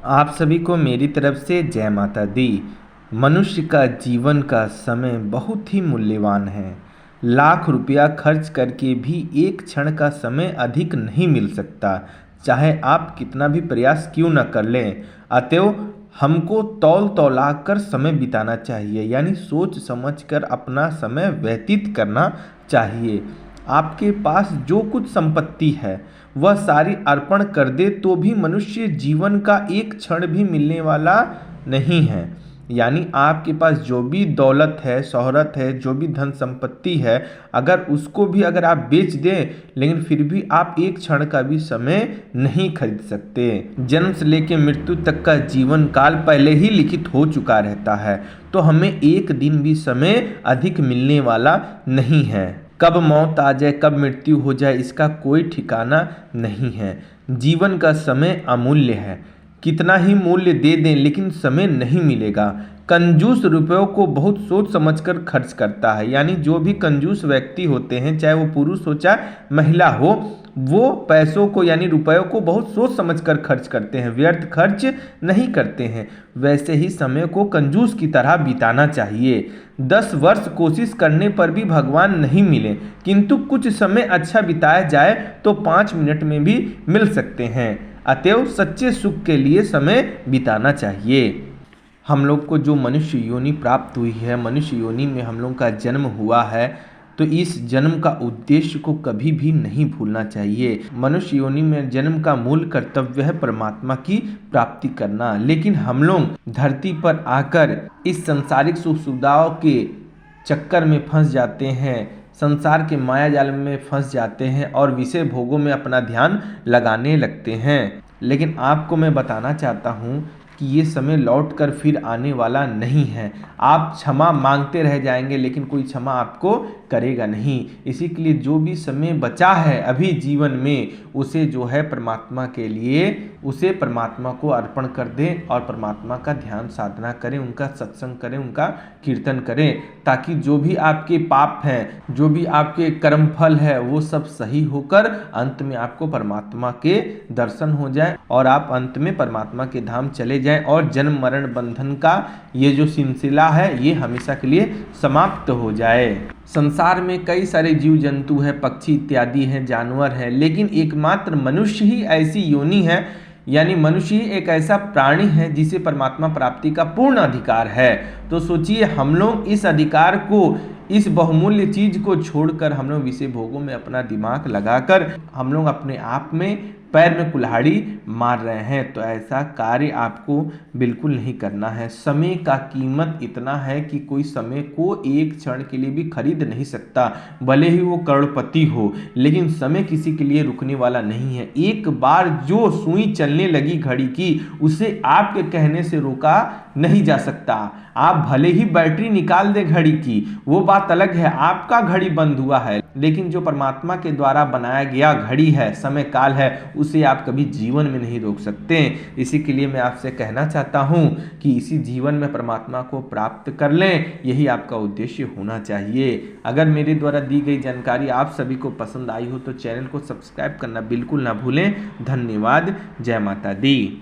आप सभी को मेरी तरफ से जय माता दी। मनुष्य का जीवन का समय बहुत ही मूल्यवान है। लाख रुपया खर्च करके भी एक क्षण का समय अधिक नहीं मिल सकता, चाहे आप कितना भी प्रयास क्यों न कर लें। अतएव हमको तौल तौला कर समय बिताना चाहिए, यानी सोच समझ कर अपना समय व्यतीत करना चाहिए। आपके पास जो कुछ संपत्ति है वह सारी अर्पण कर दे तो भी मनुष्य जीवन का एक क्षण भी मिलने वाला नहीं है। यानी आपके पास जो भी दौलत है, शोहरत है, जो भी धन संपत्ति है, अगर उसको भी अगर आप बेच दें, लेकिन फिर भी आप एक क्षण का भी समय नहीं खरीद सकते। जन्म से लेकर मृत्यु तक का जीवन काल पहले ही लिखित हो चुका रहता है, तो हमें एक दिन भी समय अधिक मिलने वाला नहीं है। कब मौत आ जाए, कब मृत्यु हो जाए, इसका कोई ठिकाना नहीं है। जीवन का समय अमूल्य है, कितना ही मूल्य दे दें लेकिन समय नहीं मिलेगा। कंजूस रुपयों को बहुत सोच समझकर खर्च करता है, यानी जो भी कंजूस व्यक्ति होते हैं, चाहे वो पुरुष हो चाहे महिला हो, वो पैसों को यानी रुपयों को बहुत सोच समझकर खर्च करते हैं, व्यर्थ खर्च नहीं करते हैं। वैसे ही समय को कंजूस की तरह बिताना चाहिए। 10 वर्ष कोशिश करने पर भी भगवान नहीं मिले, किंतु कुछ समय अच्छा बिताया जाए तो 5 मिनट में भी मिल सकते हैं। अतएव सच्चे सुख के लिए समय बिताना चाहिए। हम लोग को जो मनुष्य योनि प्राप्त हुई है, मनुष्य योनि में हम लोग का जन्म हुआ है, तो इस जन्म का उद्देश्य को कभी भी नहीं भूलना चाहिए। मनुष्य योनि में जन्म का मूल कर्तव्य है परमात्मा की प्राप्ति करना, लेकिन हम लोग धरती पर आकर इस संसारिक सुख सुविधाओं के चक्कर में फंस जाते हैं, संसार के माया जाल में फंस जाते हैं और विषय भोगों में अपना ध्यान लगाने लगते हैं। लेकिन आपको मैं बताना चाहता हूँ कि ये समय लौट कर फिर आने वाला नहीं है। आप क्षमा मांगते रह जाएंगे लेकिन कोई क्षमा आपको करेगा नहीं। इसी के लिए जो भी समय बचा है अभी जीवन में, उसे जो है परमात्मा के लिए, उसे परमात्मा को अर्पण कर दें और परमात्मा का ध्यान साधना करें, उनका सत्संग करें, उनका कीर्तन करें, ताकि जो भी आपके पाप हैं, जो भी आपके कर्म फल है, वो सब सही होकर अंत में आपको परमात्मा के दर्शन हो जाए और आप अंत में परमात्मा के धाम चले जाएं और जन्म मरण बंधन का ये जो सिलसिला है ये हमेशा के लिए समाप्त हो जाए। संसार में कई सारे जीव जंतु हैं, पक्षी इत्यादि हैं, जानवर हैं, लेकिन एकमात्र मनुष्य ही ऐसी योनि है, यानी मनुष्य ही एक ऐसा प्राणी है जिसे परमात्मा प्राप्ति का पूर्ण अधिकार है। तो सोचिए, हम लोग इस अधिकार को, इस बहुमूल्य चीज को छोड़कर हम लोग विषय भोगों में अपना दिमाग लगाकर हम लोग अपने आप में पैर में कुल्हाड़ी मार रहे हैं। तो ऐसा कार्य आपको बिल्कुल नहीं करना है। समय का कीमत इतना है कि कोई समय को एक क्षण के लिए भी खरीद नहीं सकता, भले ही वो करोड़पति हो, लेकिन समय किसी के लिए रुकने वाला नहीं है। एक बार जो सुई चलने लगी घड़ी की, उसे आपके कहने से रोका नहीं जा सकता। आप भले ही बैटरी निकाल दे घड़ी की, वो बात अलग है, आपका घड़ी बंद हुआ है, लेकिन जो परमात्मा के द्वारा बनाया गया घड़ी है, समय काल है, उसे आप कभी जीवन में नहीं रोक सकते। इसी के लिए मैं आपसे कहना चाहता हूं कि इसी जीवन में परमात्मा को प्राप्त कर लें, यही आपका उद्देश्य होना चाहिए। अगर मेरे द्वारा दी गई जानकारी आप सभी को पसंद आई हो तो चैनल को सब्सक्राइब करना बिल्कुल ना भूलें। धन्यवाद। जय माता दी।